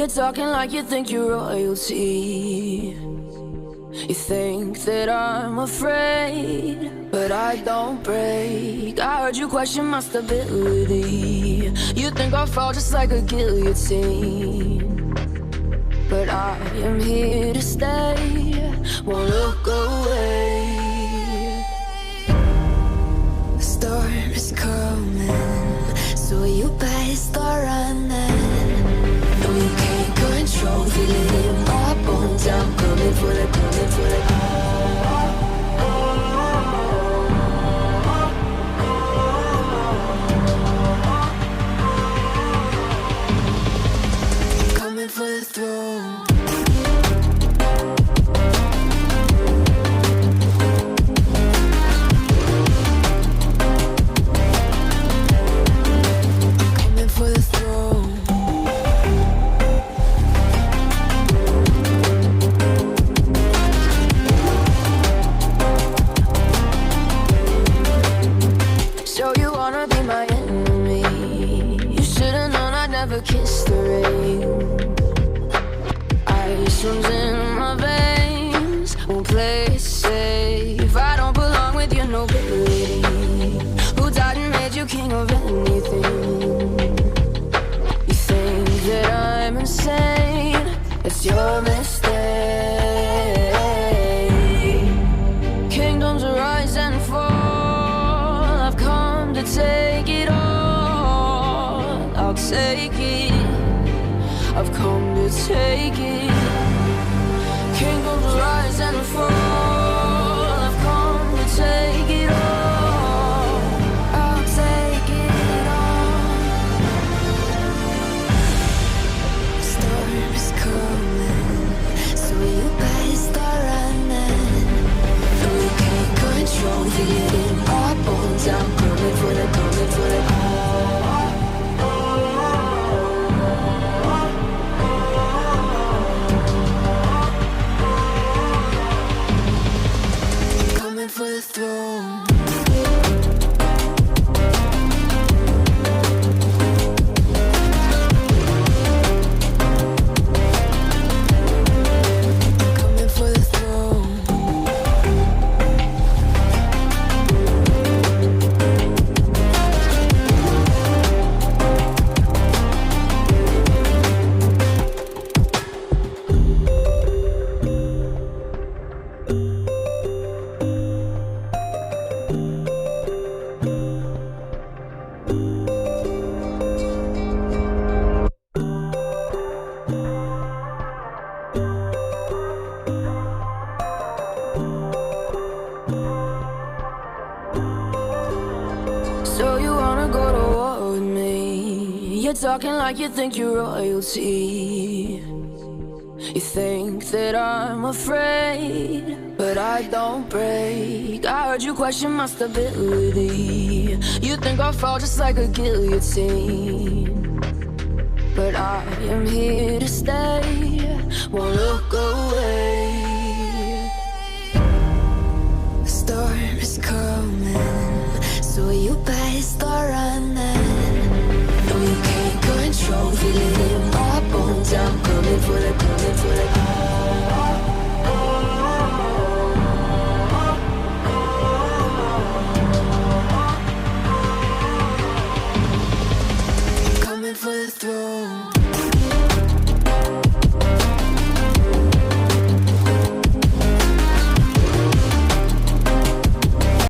You're talking like you think you're royalty. You think that I'm afraid, but I don't break. I heard you question my stability. You think I'll fall just like a guillotine, but I am here to stay, won't look away. The storm is coming, so you better start running. No, you can't control, feel it in my bones. I'm coming for the, coming for the. Coming for the throne. Kiss the rain. Ice runs in my veins. Won't play it safe. I don't belong with your nobility. Who died and made you king of anything? You think that I'm insane? It's your mistake. Kingdoms rise and fall. I've come to take it all. I'll take it. I've come to take it. Kingdoms rise and fall. I've come to take it all. I'll take it all. Storm is coming, so you better start running. No, you can't control, feel it in my bones. I'm coming for the, coming for the. For the throne. Coming for the throne. Talking like you think you're royalty. You think that I'm afraid, but I don't break. I heard you question my stability. You think I'll fall just like a guillotine, but I am here to stay,